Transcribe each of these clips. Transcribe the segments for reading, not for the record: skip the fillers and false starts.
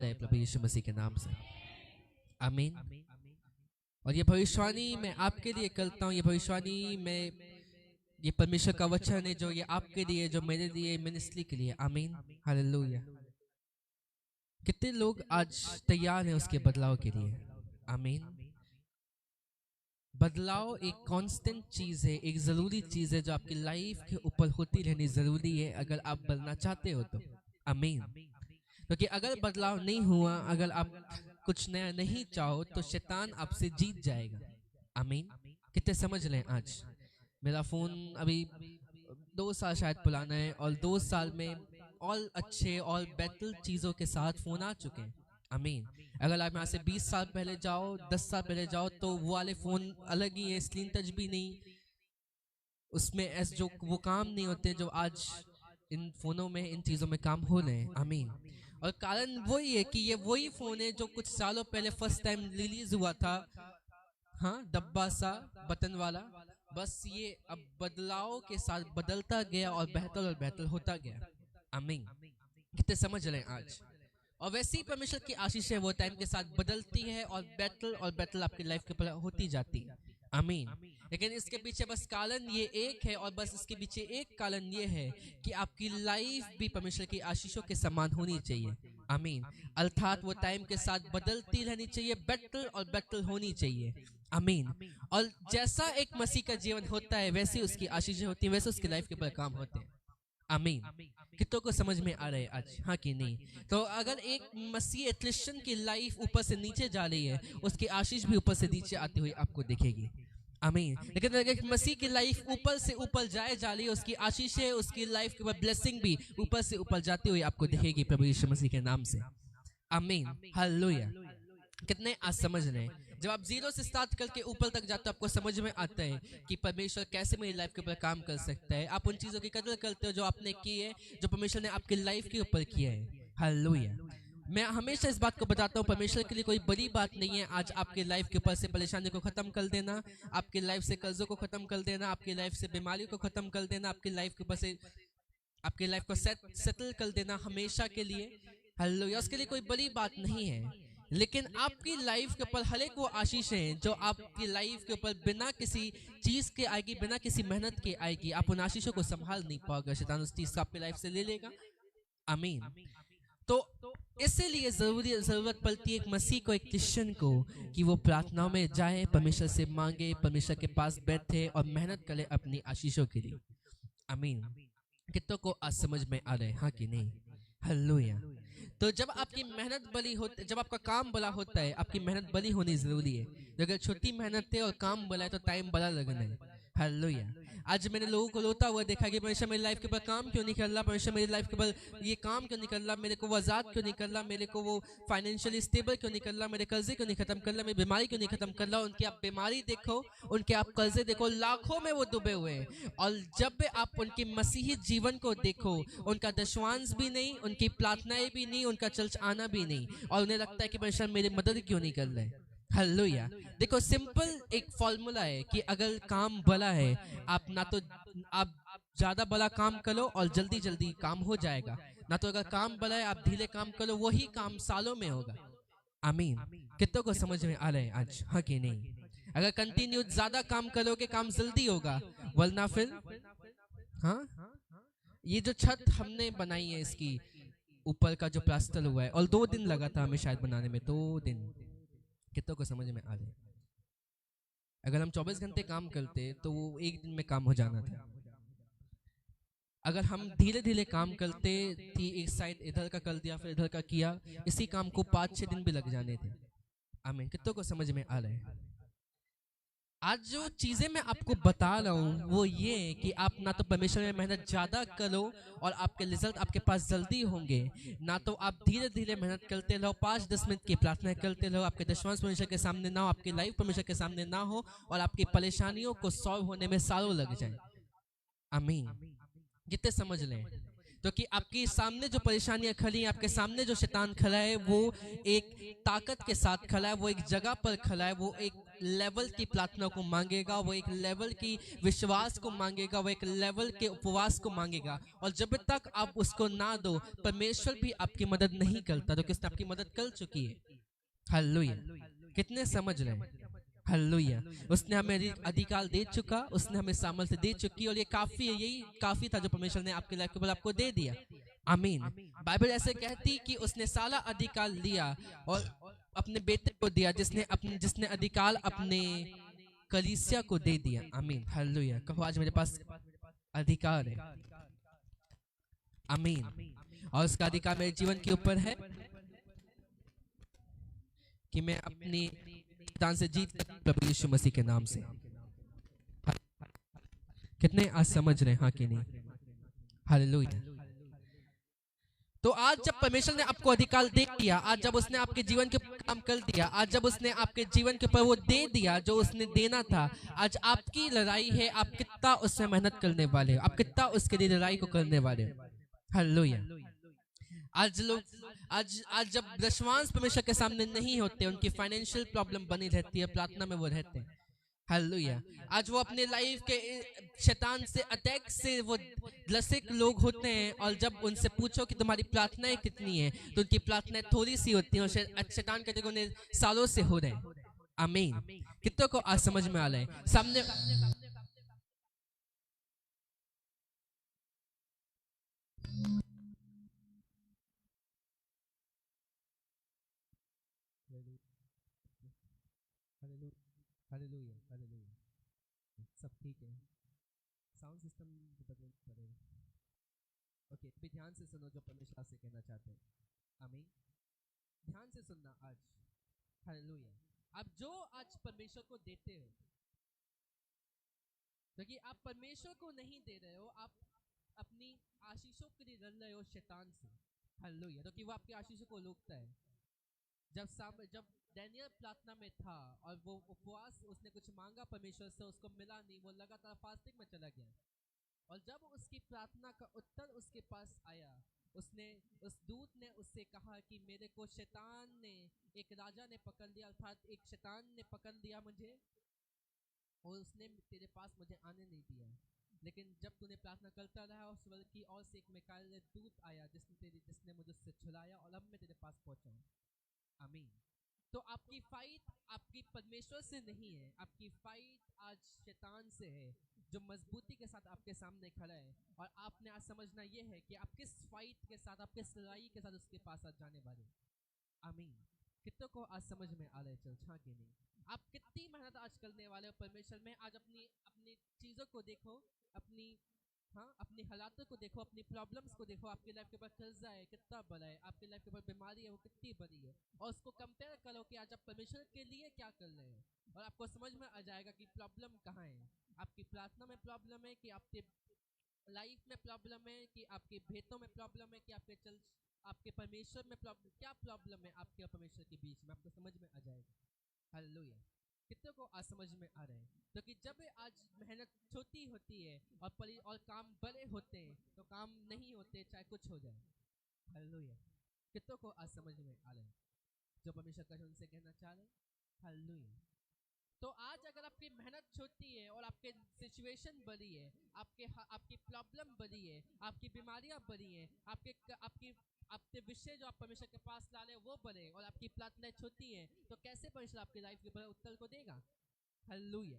वाला है प्रभु यीशु मसीह के नाम से। आमीन। और ये भविष्यवाणी मैं आपके लिए करता हूँ, ये भविष्यवाणी मैं, ये परमेश्वर का वचन है जो ये आपके लिए, जो मेरे लिए, मिनिस्ट्री के लिए। आमीन, हालेलुया। कितने लोग आज तैयार हैं उसके बदलाव के लिए? आमीन। बदलाव एक कांस्टेंट चीज है, एक जरूरी चीज है जो आपकी लाइफ के ऊपर होती रहनी जरूरी है अगर आप बदलना चाहते हो तो। आमीन। क्योंकि अगर बदलाव नहीं हुआ, अगर आप कुछ नया नहीं चाहो तो शैतान आपसे जीत जाएगा। आमीन। कितने समझ लें? आज मेरा फोन अभी 2 साल शायद पुराना है और 2 साल में और अच्छे और बेटर चीजों के साथ फोन आ चुके हैं। आमीन। अगर आप यहाँ से 20 साल पहले जाओ, 10 साल पहले जाओ तो वो वाले फोन अलग ही है, स्क्रीन टच भी नहीं, उसमें ऐसे जो वो काम नहीं होते जो आज इन फोनों में, इन चीजों में काम हो रहे हैं। आमीन। और कारण वही है कि ये वही फोन है जो कुछ सालों पहले फर्स्ट टाइम रिलीज हुआ था, हाँ, डब्बा सा बटन वाला। बस ये अब बदलाव के साथ बदलता गया और बेहतर होता गया। आमीन। कितने समझ रहे हैं आज? और वैसे ही परमेश्वर की आशीष है, वो टाइम के साथ बदलती है और बेटर आपकी लाइफ के ऊपर होती जाती है। आमीन। लेकिन इसके पीछे बस कारण ये एक है, और बस इसके पीछे एक कारण ये है कि आपकी लाइफ भी परमेश्वर की आशीषों के समान होनी चाहिए। आमीन। अर्थात वो टाइम के साथ बदलती रहनी चाहिए, बेटर होनी चाहिए। आमीन। और जैसा एक मसीह का जीवन होता है वैसे उसकी आशीषें होती हैं, वैसे उसकी लाइफ के ऊपर काम होते हैं। आमीन। कितनों को समझ में आ रहा है आज? हाँ कि नहीं? तो अगर एक मसीह क्रिश्चियन की लाइफ ऊपर से नीचे जा रही है, उसकी आशीष भी ऊपर से नीचे आती हुई आपको दिखेगी। आमीन। लेकिन अगर एक मसीह की लाइफ ऊपर से ऊपर जा रही है, उसकी आशीष है, उसकी लाइफ के ऊपर ब्लेसिंग भी ऊपर से ऊपर जाती हुई आपको दिखेगी प्रभु यीशु मसीह के नाम से। आमीन, हालेलुया। कितने आज समझ रहे हैं? जब आप 0 से स्टार्ट करके ऊपर तक जाते हो, आपको समझ में आता है कि परमेश्वर कैसे मेरी लाइफ के ऊपर काम कर सकता है। आप उन चीजों की कदर करते हो जो आपने की है, जो परमेश्वर ने आपकी लाइफ के ऊपर किया है। हालेलुया। मैं हमेशा इस बात को बताता हूँ, परमेश्वर के लिए कोई बड़ी बात नहीं है आज आपकी लाइफ के ऊपर से परेशानी को खत्म कर देना, आपकी लाइफ से कर्जों को खत्म कर देना, आपकी लाइफ से बीमारी को खत्म कर देना, आपकी लाइफ के ऊपर से आपकी लाइफ को सेटल कर देना हमेशा के लिए। हालेलुया। उसके लिए कोई बड़ी बात नहीं है। लेकिन आपकी लाइफ के ऊपर हर एक वो आशीष है जो आपकी लाइफ के ऊपर बिना किसी चीज के आएगी, बिना किसी मेहनत के आएगी। आप उन आशीषों को संभाल नहीं पाओगे, शैतान उस चीज को आपकी लाइफ से ले लेगा। आमीन। तो इसीलिए जरूरत पड़ती है एक मसीह को, एक क्रिश्चियन को, कि वो प्रार्थनाओं में जाए, परमेश्वर से मांगे, परमेश्वर के पास बैठे और मेहनत करे अपनी आशीषों के लिए। आमीन। कितनों को आज समझ में आ रहा है? हाँ कि नहीं? हालेलुया। तो जब आपकी मेहनत बड़ी होती, जब आपका काम बड़ा होता है, आपकी मेहनत बड़ी होनी जरूरी है। अगर छोटी मेहनत है और काम बड़ा है तो टाइम बड़ा लगना है। हालेलुया। आज मैंने लोगों को रोता हुआ देखा कि परमेश्वर मेरी लाइफ के ऊपर काम क्यों नहीं कर रहा, परमेश्वर मेरी लाइफ के ऊपर ये काम क्यों नहीं कर रहा, मेरे को वो आजाद क्यों नहीं कर रहा, मेरे को वो फाइनेंशियली स्टेबल क्यों नहीं कर रहा, मेरे कर्जे क्यों नहीं खत्म कर रहा, मेरी बीमारी क्यों नहीं खत्म कर रहा। उनकी आप बीमारी देखो, उनके आप कर्जे देखो, लाखों में वो डूबे हुए हैं। और जब आप उनके मसीही जीवन को देखो, उनका दशवांश भी नहीं, उनकी प्रार्थनाएं भी नहीं, उनका चर्च आना भी नहीं, और उन्हें लगता है कि परमेश्वर मेरी मदद क्यों नहीं कर रहे। हालेलुया। देखो, सिंपल एक फॉर्मूला है कि अगर काम बड़ा है, आप ना तो आप ज्यादा बड़ा काम करो और जल्दी जल्दी काम हो जाएगा, ना तो अगर काम बड़ा है आप धीरे काम करो, वही काम सालों में होगा। आमीन। कितनों को समझ में आ रहे हैं आज? हाँ कि नहीं? अगर कंटिन्यू ज्यादा काम करोगे काम जल्दी होगा, वरना फिर, हाँ, ये जो छत हमने बनाई है इसकी ऊपर का जो प्लास्टर हुआ है, और 2 दिन लगा था हमें शायद बनाने में, 2 दिन। कितनों को समझ में आ रहे? अगर हम 24 घंटे काम करते तो वो 1 दिन में काम हो जाना था। अगर हम धीरे धीरे काम करते थी, एक साइड इधर का कर दिया फिर इधर का किया, इसी काम को 5-6 दिन भी लग जाने थे। आमीन। कितनों को समझ में आ रहा है? आज जो चीजें मैं आपको बता रहा हूँ वो ये है कि आप ना तो परमेश्वर में मेहनत ज्यादा करो और आपके रिजल्ट आपके पास जल्दी होंगे, ना तो आप धीरे धीरे मेहनत करते रहो, 5-10 मिनट की प्रार्थना करते रहो, आपके दशवांश परमेश्वर के सामने ना हो, आपकी लाइफ परमेश्वर के सामने ना हो, और आपकी परेशानियों को सॉल्व होने में सालों लग जाए। आमीन। कितने समझ लें? तो कि आपके सामने जो परेशानियां खड़ी हैं, आपके सामने जो शैतान खड़ा है, वो एक ताकत के साथ खड़ा है, वो एक जगह पर खड़ा है, वो एक लेवल की प्रार्थना को मांगेगा, वो एक लेवल की विश्वास को मांगेगा, वो एक लेवल के उपवास को मांगेगा। और जब तक आप उसको ना दो, परमेश्वर भी आपकी मदद नहीं करता, तो किसने आपकी मदद कर चुकी है। हालेलुया। कितने समझ रहे हैं? हालेलुया। उसने हमें अधिकार दे चुका, उसने हमें सामर्थ्य दे चुकी, और ये काफी है, यही काफी था जो परमेश्वर ने आपके लाइफ के ऊपर आपको दे दिया। आमीन। बाइबल ऐसे कहती कि उसने सारा अधिकार लिया और अपने बेटे को दिया, जिसने अधिकार अपने कलीसिया को दे दिया। आमीन। हालेलुया। कहो आज मेरे पास अधिकार है। आमीन। और उसका अधिकार मेरे जीवन के ऊपर है कि मैं अपनी शैतान से जीत सकूं प्रभु यीशु मसीह के नाम से। कितने आज समझ रहे हैं? हाँ कि नहीं? हालेलुया। तो आज जब परमेश्वर ने आपको अधिकार दे दिया, आज जब उसने आपके जीवन के ऊपर काम कर दिया, आज जब उसने आपके जीवन के ऊपर वो दे दिया जो उसने देना था, आज आपकी लड़ाई है आप कितना उससे मेहनत करने वाले हो, आप कितना उसके लिए लड़ाई को करने वाले हो। हालेलुया। आज लोग आज जब विश्वास परमेश्वर के सामने नहीं होते, उनकी फाइनेंशियल प्रॉब्लम बनी रहती है, प्रार्थना में वो रहते हैं। हालेलुया। आज वो अपने लाइफ के शैतान से अटैक से वो ग्रसित लोग होते हैं, और जब उनसे पूछो कि तुम्हारी प्रार्थनाएं कितनी है, तो उनकी प्रार्थनाएं थोड़ी सी होती हैं, और शैतान कहते हैं उन्हें सालों से हो रहे हैं। आमीन। कितनों को आज समझ में आ रहा है? सामने हालेलुया। हालेलुया। सब ठीक है। साउंड सिस्टम बदलना पड़ेगा। ओके, तो ध्यान से सुनो जो परमेश्वर आपसे कहना चाहते हैं। आमीन। ध्यान से सुनना आज। हालेलुया। आप जो आज परमेश्वर को देते हो, क्योंकि आप परमेश्वर को नहीं दे रहे हो, आप अपनी आशीषों के लिए लड़ रहे हो शैतान से। हालेलुया। तो कि वो आपकी आशीषों को रोकता है। जब डैनियल प्रार्थना में था और वो उपवास, उसने कुछ मांगा परमेश्वर से, उसको मिला नहीं, वो लगातार फास्टिंग में चला गया। और जब उसकी प्रार्थना का उत्तर उसके पास आया, उसने उस दूत ने उससे कहा कि मेरे को शैतान ने, एक राजा ने पकड़ लिया, अर्थात एक शैतान ने पकड़ लिया मुझे, और उसने तेरे पास मुझे आने नहीं दिया। लेकिन जब तूने प्रार्थना करता रहा, उस स्वर्ग की ओर से एक मिकाएल दूत आया, जिसने मुझे उससे छुड़ाया, और अब मैं तेरे पास पहुंचा हूं। आमीन। तो आपकी फाइट आपकी परमेश्वर से नहीं है, आपकी फाइट आज शैतान से है, जो मजबूती के साथ आपके सामने खड़ा है। और आपने आज समझना यह है कि आप किस फाइट के साथ, आप किस लड़ाई के साथ उसके पास आज जाने वाले। आमीन। कितनों को आज समझ में आ रहा है चर्च? हाँ कि नहीं? आप कितनी मेहनत आज करने वाले हो परमेश्वर में? आज अपनी अपनी चीजों को देखो, अपनी, हाँ, अपनी हालातों को देखो, अपनी प्रॉब्लम्स को देखो, आपकी लाइफ के ऊपर कर्जा है कितना बड़ा है, आपकी लाइफ के ऊपर बीमारी है वो कितनी बड़ी है, और उसको कंपेयर करो कि आज आप परमेश्वर के लिए क्या कर रहे हो, और आपको समझ में आ जाएगा कि प्रॉब्लम कहाँ है। आपकी प्रार्थना में प्रॉब्लम है, कि आपके लाइफ में प्रॉब्लम है, कि आपके भेदों में प्रॉब्लम है, कि आपके परमेश्वर में प्रॉब्लम, क्या प्रॉब्लम है आपके और परमेश्वर के बीच में, आपको समझ में आ जाएगा। हालेलुया। कितनों को आज समझ में आ रहे हैं? क्योंकि जब आज मेहनत छोटी होती है और काम बड़े होते हैं, तो काम नहीं होते चाहे कुछ हो जाए। हालेलुया। कितनों को आज समझ में आ रहा है जो परमेश्वर का उनसे कहना चाह रहे हैं? हालेलुया। तो आज अगर आपकी मेहनत छोटी है और आपके सिचुएशन बड़ी है, आपकी प्रॉब्लम बड़ी है, आपकी बीमारियां बड़ी हैं, आपकी आपके विषय जो आप परमेश्वर के पास ला रहे हैं वो बड़े, और आपकी प्रार्थनाएं छोटी हैं, तो कैसे परमेश्वर आपकी लाइफ के ऊपर उत्तर को देगा? हालेलुया।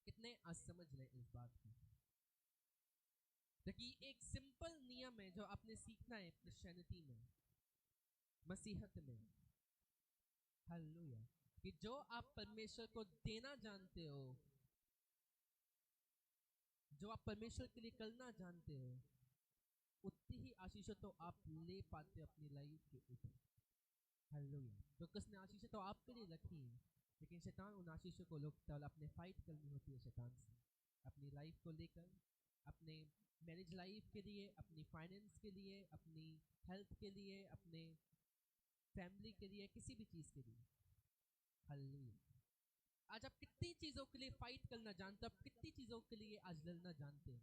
कितने आज समझ रहे इस बात को? देखिए, एक सिंपल नियम है जो आपने सीखना है क्रिश्चियनिटी में, मसीहत में। हालेलुया। कि जो आप परमेश्वर को देना जानते हो, जो आप परमेश्वर के लिए करना जानते हो, उतनी ही आशीषों तो आप ले पाते हो अपनी लाइफ के ऊपर। हालेलुया। तो किसने आशीषें तो आपके लिए रखी हैं, लेकिन शैतान उन आशीषों को रोकता है, और आपने फाइट करनी होती है शैतान से, अपनी लाइफ को लेकर, अपने मैरिज लाइफ के लिए, अपनी फाइनेंस के लिए, अपनी हेल्थ के लिए, अपने फैमिली के लिए, किसी भी चीज़ के लिए। हालेलुया। आज आप कितनी चीज़ों के लिए फाइट करना जानते हो, आप कितनी चीज़ों के लिए आज लड़ना जानते हो,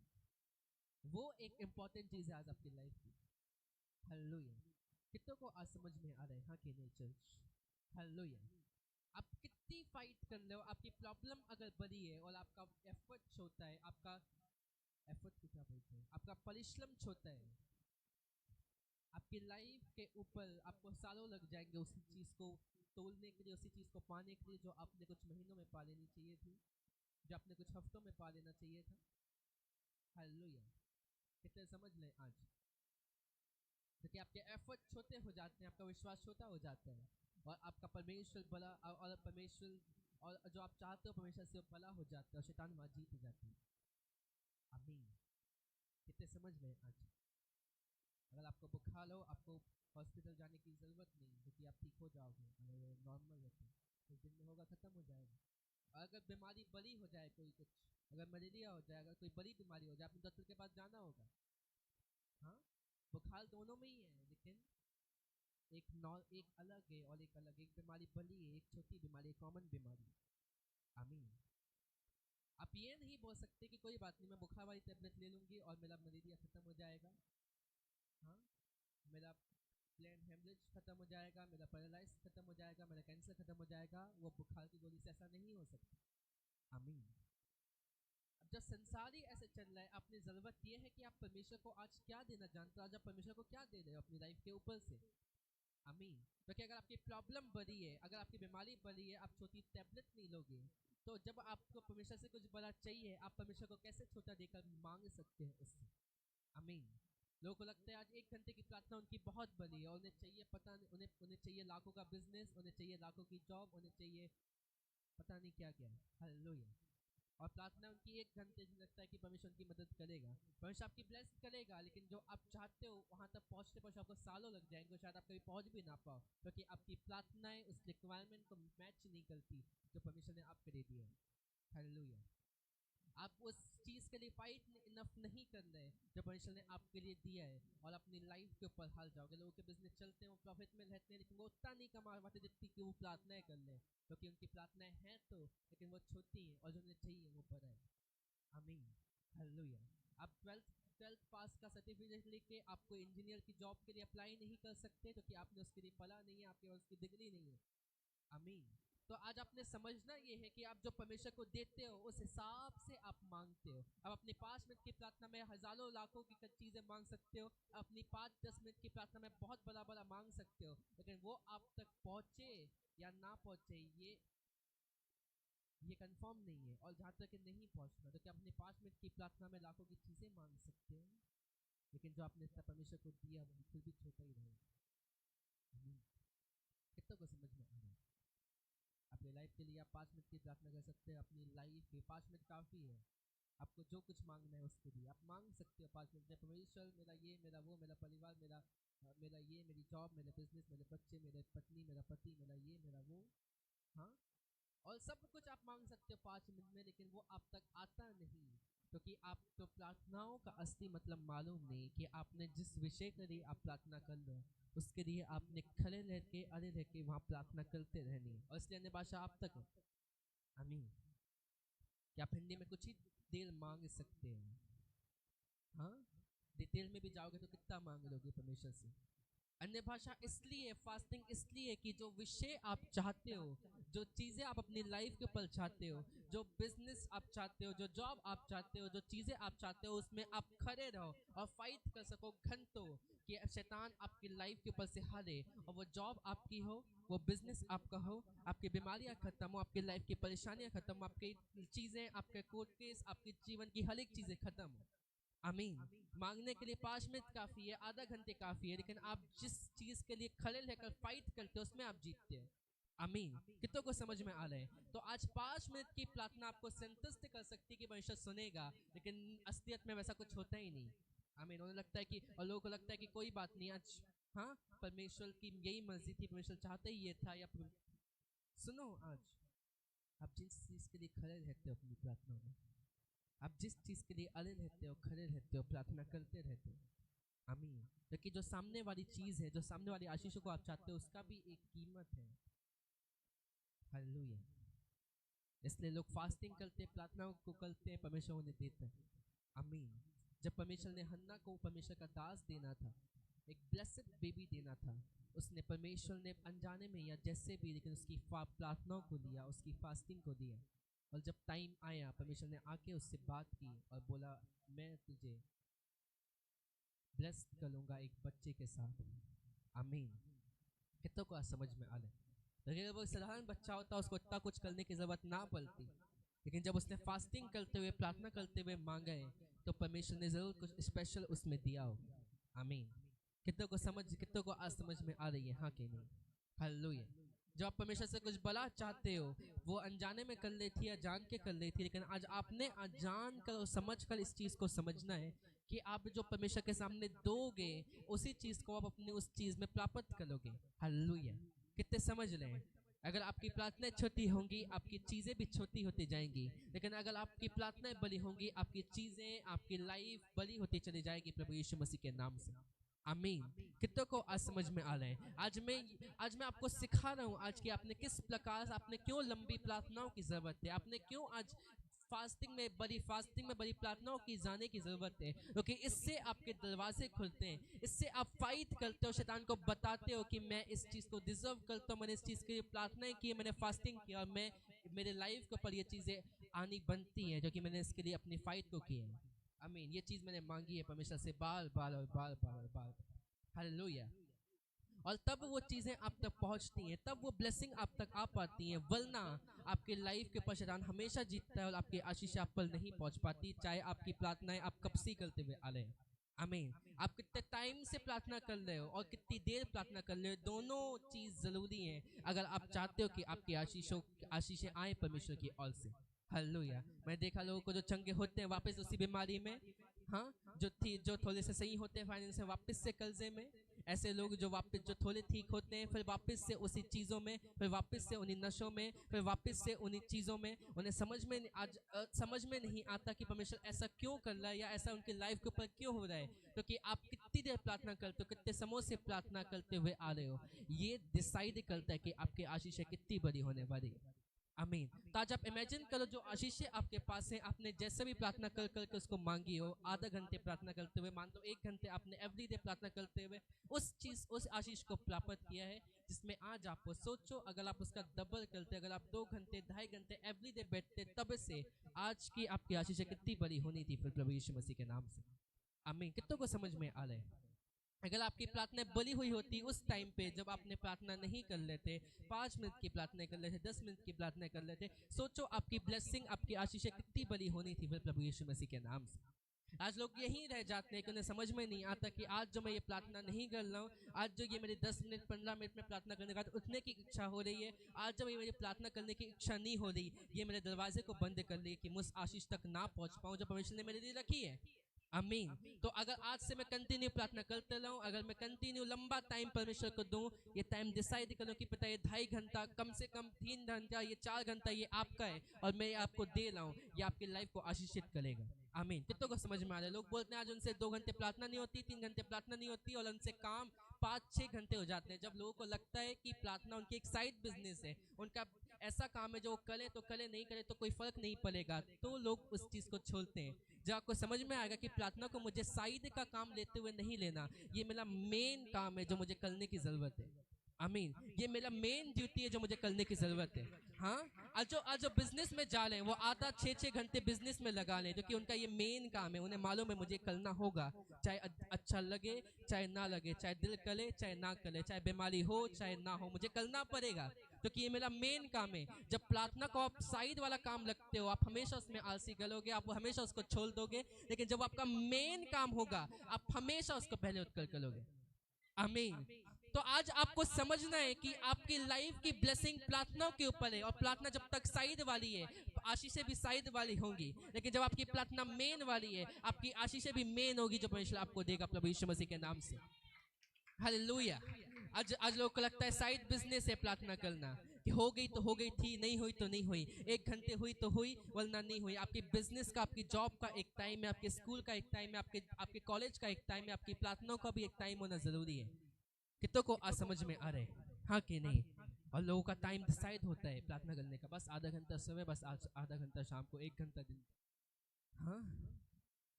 वो एक इम्पॉर्टेंट चीज़ है आज आपकी लाइफ की। हालेलुया। कितनों को आज समझ में आ रहा है? हाँ कि नहीं चर्च? हालेलुया। आप कितनी फाइट कर रहे हो, आपकी प्रॉब्लम अगर बड़ी है और आपका एफर्ट छोटा है, आपका एफर्ट को क्या बोलते हैं, आपका परिश्रम छोटा है, आपकी लाइफ के ऊपर आपको सालों लग जाएंगे उसी चीज़ को तोड़ने के लिए, उसी चीज़ को पाने के लिए जो आपने कुछ महीनों में पा लेनी चाहिए थी, जो आपने कुछ हफ्तों में पा लेना चाहिए था। हालेलुया। कितने समझ लें आज, क्योंकि आपके एफर्ट छोटे हो जाते हैं, आपका विश्वास छोटा हो जाता है, और आपका परमेश्वर बड़ा और परमेश्वर और जो आप चाहते हो परमेश्वर से बड़ा हो जाता है और शैतान वहाँ जीत जाती है। आमीन। कितने समझ लें आज, अगर आपको बुखार हो आपको हॉस्पिटल जाने की ज़रूरत नहीं, क्योंकि आप ठीक हो जाओगे, अगर नॉर्मल होते हैं कुछ दिन में होगा, ख़त्म हो जाएगा। अगर बीमारी बड़ी हो जाए, कोई कुछ अगर मलेरिया हो जाए, अगर कोई बड़ी बीमारी हो जाए, आपने डॉक्टर के पास जाना होगा। हाँ, बुखार दोनों में ही है, लेकिन एक अलग है और एक अलग, एक बीमारी बड़ी है, एक छोटी बीमारी, एक कॉमन बीमारी। आमीन। आप ये नहीं बोल सकते कि कोई बात नहीं, मैं बुखार वाली टेबलेट ले लूँगी और मेरा मलेरिया ख़त्म हो जाएगा। हाँ, मेरा प्लेन हेमरेज खत्म हो जाएगा, मेरा पैरालाइज खत्म हो जाएगा, मेरा कैंसर खत्म हो जाएगा, वो बुखार की गोली से ऐसा नहीं हो सकता। आमीन। अब जब संसार ही ऐसे चल रहा है, अपनी ज़रूरत ये है कि आप परमेश्वर को आज क्या देना जानते हो, आज आप परमेश्वर को क्या दे रहे हो अपनी लाइफ के ऊपर से। आमीन। क्योंकि अगर आपकी प्रॉब्लम बड़ी है, अगर आपकी बीमारी बड़ी है, आप छोटी टैबलेट नहीं लोगे, तो जब आपको परमेश्वर से कुछ बड़ा चाहिए, आप परमेश्वर को कैसे छोटा देकर मांग सकते हैं उससे। आमीन। लोगों को लगता है आज 1 घंटे की प्रार्थना उनकी बहुत बड़ी है, और उन्हें चाहिए पता नहीं, उन्हें चाहिए लाखों का बिजनेस, उन्हें चाहिए लाखों की जॉब, उन्हें चाहिए पता नहीं क्या क्या। हालेलुया। और प्रार्थना उनकी 1 घंटे से लगता है कि परमेश्वर उनकी मदद करेगा, परमेश्वर आपकी ब्लेस करेगा, लेकिन जो आप चाहते हो वहाँ तक पहुँचते पहुँचते आपको सालों लग जाएंगे, शायद आप कभी पहुँच भी ना पाओ, क्योंकि आपकी प्रार्थनाएं उस रिक्वायरमेंट को मैच नहीं करती जो परमेश्वर ने आपके दे दिया है। हालेलुया। आप उस चीज़ के लिए फाइट इनफ नहीं कर रहे जो परमेश्वर ने आपके लिए दिया है, और अपनी लाइफ के ऊपर हाल जाओगे। लोगों के बिजनेस चलते हैं, वो प्रॉफिट में रहते हैं, लेकिन वो उतना नहीं कमा पाते जितनी कि वो प्रार्थनाएं कर लें, क्योंकि उनकी प्रार्थनाएं हैं तो, लेकिन वो छोटी हैं और जो उन्हें चाहिए वो बड़ा है। आमीन। हालेलुया। आप ट्वेल्थ पास का सर्टिफिकेट लेके आपको इंजीनियर की जॉब के लिए अप्लाई नहीं कर सकते, क्योंकि आपने उसके लिए पढ़ा नहीं है, आपके पास उसकी डिग्री नहीं है। आमीन। तो आज आपने समझना ये है कि आप जो परमेश्वर को देते हो उस हिसाब से आप मांगते हो। अब अपने 5 मिनट की प्रार्थना में हजारों लाखों की चीजें मांग सकते हो, अपनी 5-10 मिनट की प्रार्थना में बहुत बड़ा बड़ा मांग सकते हो, लेकिन वो आप तक पहुंचे या ना पहुंचे ये कंफर्म नहीं है। और जहाँ तक नहीं पहुंचना, तो क्या अपने 5 मिनट की प्रार्थना में लाखों की चीजें मांग सकते हो, लेकिन जो आपने परमेश्वर को दिया वो फिर भी छोटा ही रहेगा। कितनों को समझ में आ रहा है? अपनी लाइफ के लिए आप 5 मिनट की प्रार्थना कर सकते हैं, अपनी लाइफ के 5 मिनट काफ़ी है। आपको जो कुछ मांगना है उसके लिए आप मांग सकते हो 5 मिनट में, परमेश्वर मेरा ये, मेरा वो, मेरा परिवार, मेरा ये, मेरी जॉब, मेरे बिजनेस, मेरे बच्चे, मेरे पत्नी, मेरा पति, मेरा ये, मेरा वो। हाँ, और सब कुछ आप मांग सकते हो 5 मिनट में, लेकिन वो आप तक आता नहीं, क्योंकि आपको प्रार्थनाओं का असली मतलब मालूम नहीं कि आपने जिस विषय के लिए आप प्रार्थना कर रहे हो उसके लिए आपने खड़े रह के, अड़े रह के वहाँ प्रार्थना करते रहनी है, और इसलिए अन्य भाषा आप तक है। आमीन। क्या आप हिंदी में कुछ ही देर मांग सकते हैं? हाँ, डिटेल में भी जाओगे तो कितना मांग लोगे परमेश्वर से। अन्य भाषा इसलिए, फास्टिंग इसलिए कि जो विषय आप चाहते हो, जो चीज़ें आप अपनी लाइफ के ऊपर चाहते हो, जो बिजनेस आप चाहते हो, जो जॉब आप चाहते हो, जो चीज़ें आप चाहते हो, उसमें आप खड़े रहो और फाइट कर सको घंटों, कि शैतान आपकी लाइफ के ऊपर से हारे, और वो जॉब आपकी हो, वो बिजनेस आपका हो, आपकी बीमारियां खत्म हो, आपकी लाइफ की परेशानियां खत्म हो, आपकी चीज़ें, आपके कोर्ट केस, आपकी जीवन की हर एक चीज़ें खत्म हो। आमीन। मांगने के लिए 5 मिनट काफी है, आधा घंटे काफी है, लेकिन आप जिस चीज के लिए खड़े रहकर फाइट करते हो उसमें आप जीतते हो। आमीन। कितनों को समझ में आ रहे हैं? तो आज 5 मिनट की प्रार्थना आपको संतुष्ट कर सकती है कि परमेश्वर सुनेगा, लेकिन असलियत में वैसा कुछ होता ही नहीं। आमीन। उन्हें लगता है कि, और लोगों को लगता है कि कोई बात नहीं आज, हाँ, परमेश्वर की यही मर्जी थी, परमेश्वर चाहते ही ये था, या सुनो, आज आप जिस चीज के लिए खड़े रहते हो अपनी प्रार्थना में, आप जिस चीज़ के लिए अड़े रहते हो, खड़े रहते हो, प्रार्थना करते रहते हो। आमीन। क्योंकि जो सामने वाली चीज़ है, जो सामने वाली आशीषों को आप चाहते हो, उसका भी एक कीमत है। हालेलुया। इसलिए लोग फास्टिंग करते हैं, प्रार्थना को करते हैं, परमेश्वर उन्हें देता है। आमीन। जब परमेश्वर ने हन्ना को परमेश्वर का दास देना था, एक ब्लेसेड बेबी देना था, उसने परमेश्वर ने अनजाने में या जैसे भी, लेकिन उसकी प्रार्थनाओं को लिया, उसकी फास्टिंग को दिया। और जब टाइम आया, परमेश्वर ने आके उससे बात की और बोला, मैं तुझे ब्लेस करूंगा एक बच्चे के साथ। आमीन। कितनों को आज समझ में आ रहा है? अगर वो साधारण बच्चा होता, उसको इतना कुछ करने की जरूरत ना पड़ती, लेकिन जब उसने फास्टिंग करते हुए, प्रार्थना करते हुए मांगा है, तो परमेश्वर ने जरूर कुछ स्पेशल उसमें दिया होगा। आमीन। कितनों को आज समझ में आ रही है? हाँ कि नहीं? हालेलुया। जब आप परमेश्वर से कुछ बड़ा चाहते हो, वो अनजाने में कर लेती है, जान के कर लेती है, लेकिन आज आपने जान कर और समझ कर इस चीज को समझना है कि आप जो परमेश्वर के सामने दोगे, उसी चीज को आप अपनी उस चीज में प्राप्त करोगे। हालेलुया। कितने समझ रहे हैं? अगर आपकी प्रार्थनाएं छोटी होंगी, आपकी चीजें भी छोटी होती जाएंगी, लेकिन अगर आपकी प्रार्थनाएं बड़ी होंगी, आपकी चीजें, आपकी लाइफ बड़ी होती चली जाएगी प्रभु यीशु मसीह के नाम से। आमीन। कितनों को आज समझ में आ रहे हैं? आज मैं आपको सिखा रहा हूँ आज कि आपने किस प्रकार, आपने क्यों लंबी प्रार्थनाओं की जरूरत है, आपने क्यों आज फास्टिंग में बड़ी प्रार्थनाओं की जाने की जरूरत है, क्योंकि इससे आपके दरवाजे खुलते हैं, इससे आप फाइट करते हो, शैतान को बताते हो कि मैं इस चीज को डिजर्व करता हूँ, मैंने इस चीज के लिए प्रार्थनाएं की, मैंने फास्टिंग किया, और मैं मेरे लाइफ के ऊपर ये चीजें आनी बनती हैं, क्योंकि मैंने इसके लिए अपनी फाइट को की है। आमीन। ये चीज मैंने मांगी है परमेश्वर से बार बार और बार बार और बार। हालेलुया। और तब वो चीजें आप तक पहुंचती हैं, तब वो ब्लेसिंग आप तक आ पाती हैं, वरना आपके लाइफ के ऊपर शैतान हमेशा जीतता है और आपकी आशीष आप पर नहीं पहुंच पाती, चाहे आपकी प्रार्थनाएं आप कब से करते हुए आ रहे हैं। आमीन। आप कितने टाइम से प्रार्थना कर रहे हो और कितनी देर प्रार्थना कर रहे हो, दोनों चीज जरूरी है अगर आप चाहते हो कि आपकी आशीषें आए परमेश्वर की ओर से। हालेलुया। मैं देखा लोगों को जो चंगे होते हैं वापस उसी बीमारी में, हाँ, जो थोड़े से सही होते हैं फाइनेंस से, वापस से कर्जे में। ऐसे लोग जो थोड़े ठीक होते हैं, फिर वापस से उसी चीज़ों में, फिर वापस से उन्हीं नशों में, फिर वापस से उन्हीं चीज़ों में। उन्हें समझ में नहीं आता कि परमेश्वर ऐसा क्यों कर रहा है, या ऐसा उनकी लाइफ के ऊपर क्यों हो रहा है, क्योंकि आप कितनी देर प्रार्थना करते हो, कितने समय से प्रार्थना करते हुए आ रहे हो, ये डिसाइड करता है कि आपकी आशीष कितनी बड़ी होने वाली है। आमीन। तो आज आप इमेजिन करो जो आशीषें आपके पास हैं, आपने जैसे भी प्रार्थना कर करके उसको मांगी हो, आधा घंटे प्रार्थना करते हुए, मान लो 1 घंटे आपने एवरीडे प्रार्थना करते हुए उस आशीष को प्राप्त किया है, जिसमें आज आपको सोचो अगर आप उसका डबल करते, अगर आप 2 घंटे 2.5 घंटे एवरीडे बैठते, तब से आज की आपकी आशीषें कितनी बड़ी होनी थी फिर प्रभु यीशु मसीह के नाम से। आमीन। कितनों को समझ में आ रहा है? अगर आपकी प्रार्थना बली हुई होती उस टाइम पे जब आपने प्रार्थना नहीं कर लेते, 5 मिनट की प्रार्थना कर लेते, 10 मिनट की प्रार्थना कर लेते, सोचो आपकी ब्लेसिंग, आपकी आशीषें कितनी बड़ी होनी थी फिर प्रभु यीशु मसीह के नाम से। आज लोग यही रह जाते हैं कि उन्हें समझ में नहीं आता कि आज जो मैं ये प्रार्थना नहीं कर रहा हूँ, आज जो ये मेरी 10 मिनट 15 मिनट में प्रार्थना करने के बाद उठने की इच्छा हो रही है, आज जब ये मेरी प्रार्थना करने की इच्छा नहीं हो रही, ये मेरे दरवाजे को बंद कर रही है कि मुझ आशीष तक ना पहुंच पाऊं जो परमेश्वर ने मेरे लिए रखी है। आमीन। तो अगर आज से मैं कंटिन्यू प्रार्थना करते रहूं, अगर मैं कंटिन्यू लंबा टाइम परमेश्वर को दूं, ये टाइम डिसाइड करूं कि पता ये 2.5 घंटा, कम से कम 3 घंटा, ये 4 घंटा ये आपका है और मैं आपको दे रहा हूं, ये आपकी लाइफ को आशीषित करेगा। आमीन। कितनों को समझ में आ रहा है? लोग बोलते हैं आज उनसे 2 घंटे प्रार्थना नहीं होती, 3 घंटे प्रार्थना नहीं होती, और उनसे काम 5-6 घंटे हो जाते हैं। जब लोगों को लगता है कि प्रार्थना उनकी एक साइड बिजनेस है, उनका ऐसा काम है जो वो करें तो करें, नहीं करें तो कोई फर्क नहीं पड़ेगा, तो लोग उस चीज को छोड़ते हैं। जब आपको समझ में आएगा कि प्रार्थना को मुझे साइड का काम लेते हुए नहीं लेना, ये मेरा मेन काम है जो मुझे करने की जरूरत है। आमीन। ये मेरा मेन ड्यूटी है जो मुझे करने की जरूरत है। हाँ, आज जो बिजनेस में जा रहे हैं वो आधा 6-6 घंटे बिजनेस में लगा लें, क्योंकि उनका ये मेन काम है, उन्हें मालूम है मुझे करना होगा, चाहे अच्छा लगे चाहे ना लगे, चाहे दिल करे चाहे ना करे, चाहे बीमारी हो चाहे ना हो, मुझे करना पड़ेगा, क्योंकि ये मेरा मेन काम है। जब प्रार्थना को आप साइड वाला काम लगते हो, आप हमेशा उसमें आलसी गलोगे, आप हमेशा उसको छोड़ दोगे, लेकिन जब आपका मेन काम होगा, आप हमेशा उसको पहले उत्तर करोगे। आमीन। तो आज आपको समझना है कि आपकी लाइफ की ब्लेसिंग प्रार्थनाओं के ऊपर है, और प्रार्थना जब तक साइड वाली है, आशीषें भी साइड वाली होंगी, लेकिन जब आपकी प्रार्थना मेन वाली है, आपकी आशीषें भी मेन होगी जो परमेश्वर आपको देगा प्रभु यीशु मसीह के नाम से। हालेलुया। आज लोगों को लगता है साइड बिजनेस है प्रार्थना करना, कि हो गई तो हो गई थी, नहीं हुई तो नहीं हुई, 1 घंटे हुई तो हुई वरना नहीं हुई। आपकी बिजनेस का, आपकी जॉब का एक टाइम है, आपके स्कूल का एक टाइम है, आपके कॉलेज का एक टाइम है, आपकी प्रार्थनाओं का भी एक टाइम होना जरूरी है। कितनों को आज समझ में आ रहे हैं? हाँ कि नहीं? और लोगों का टाइम डिसाइड होता है प्रार्थना करने का, बस आधा घंटा सुबह, बस आज आधा घंटा शाम को, 1 घंटा दिन। हाँ,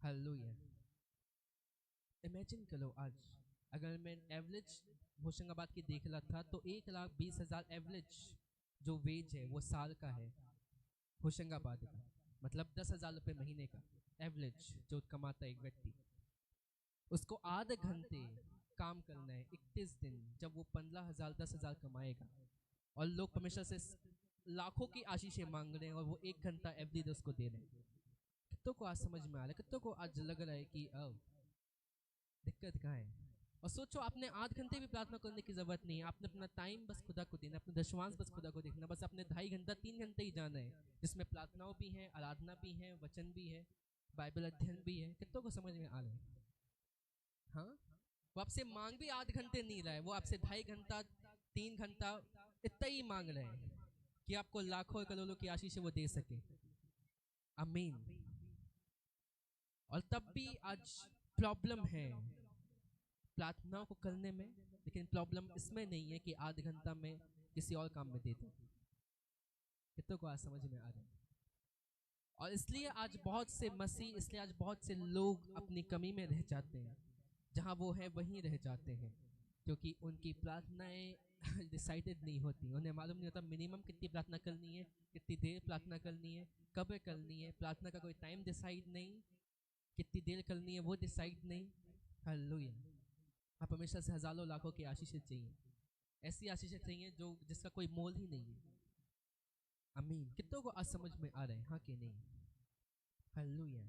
हालेलुया। इमेजिन करो आज अगर मैं एवरेज होशंगाबाद की देख रहा था तो 1,20,000 एवरेज जो वेज है वो साल का है होशंगाबाद का, मतलब 10,000 रुपये महीने का एवरेज जो कमाता है एक व्यक्ति। उसको आधे घंटे काम करना है 31 दिन, जब वो 15,000 10,000 कमाएगा। और लोग परमेश्वर से लाखों की आशीषें मांग रहे हैं और वो 1 घंटा एवरेज उसको दे रहे हैं। कितनों को आज समझ में आ रहा है, कितनों को आज लग रहा है कि अब दिक्कत कहाँ है। और सोचो, आपने 8 घंटे भी प्रार्थना करने की जरूरत नहीं है, आपने अपना टाइम बस खुदा को देना, अपने दशमांश बस खुदा को देखना, बस अपने 2.5 घंटा 3 घंटे ही जाना है, जिसमें प्रार्थनाओं भी है, आराधना भी है, वचन भी है, बाइबल अध्ययन भी है। कितनों को समझ में आ रहा है? हाँ, वो आपसे मांग भी 8 घंटे नहीं रहा है, वो आपसे 2.5 घंटा 3 घंटा इतना ही मांग रहे हैं कि आपको लाखों करोड़ों की आशीष वो दे सके। आमीन। और तब भी आज प्रॉब्लम है प्रार्थनाओं को करने में, लेकिन प्रॉब्लम इसमें नहीं है कि 8 घंटा में किसी और काम में दे दो। कितनों को आज समझ में आ रहा है? और इसलिए आज बहुत से मसीह, इसलिए आज बहुत से लोग अपनी कमी में रह जाते हैं, जहाँ वो है वहीं रह जाते हैं, क्योंकि उनकी प्रार्थनाएं डिसाइडेड नहीं होती। उन्हें मालूम नहीं होता मिनिमम कितनी प्रार्थना करनी है, कितनी देर प्रार्थना करनी है, कब करनी है। प्रार्थना का कोई टाइम डिसाइड नहीं, कितनी देर करनी है वो डिसाइड नहीं। हालेलुया। आप हमेशा से हजारों लाखों की आशीषें चाहिए, ऐसी आशीषें चाहिए जो जिसका कोई मोल ही नहीं है। आमीन। कितनों को आज समझ में आ रहा है? हाँ कि नहीं? हालेलुया।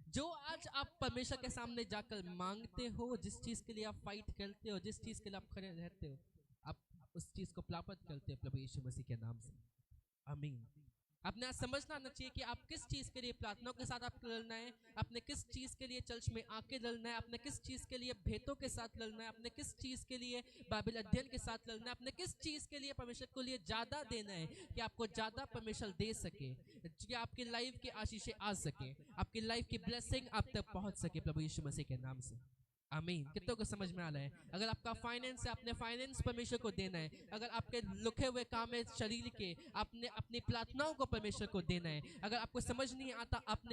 जो आज आप परमेश्वर के सामने जाकर मांगते हो, जिस चीज के लिए आप फाइट करते हो, जिस चीज के लिए आप खड़े रहते हो, आप उस चीज को प्राप्त करते हो प्रभु यीशु मसीह के नाम से। आमीन। आपने आज समझना आना चाहिए कि आप किस चीज के लिए प्रार्थनाओं के साथ आपको लड़ना है, आपने किस चीज के लिए चर्च में आके लड़ना है, आपने किस चीज के लिए भेंटों के साथ लड़ना है, आपने किस चीज के लिए बाइबल अध्ययन के साथ लड़ना है, आपने किस चीज के लिए परमेश्वर को लिए ज्यादा देना है कि आपको ज्यादा परमेश्वर दे सके, कि आपकी लाइफ की आशीषें आ सके, आपकी लाइफ की ब्लेसिंग आप तक पहुंच सके प्रभु यीशु मसीह के नाम से। आमीन। कितनों को समझ में आ रहा है? अगर आपका फाइनेंस है, आपने फाइनेंस परमेश्वर को देना है। अगर आपके लुके हुए काम है शरीर के, आपने अपनी प्रार्थनाओं को परमेश्वर को देना है। अगर आपको समझ नहीं आता, आपने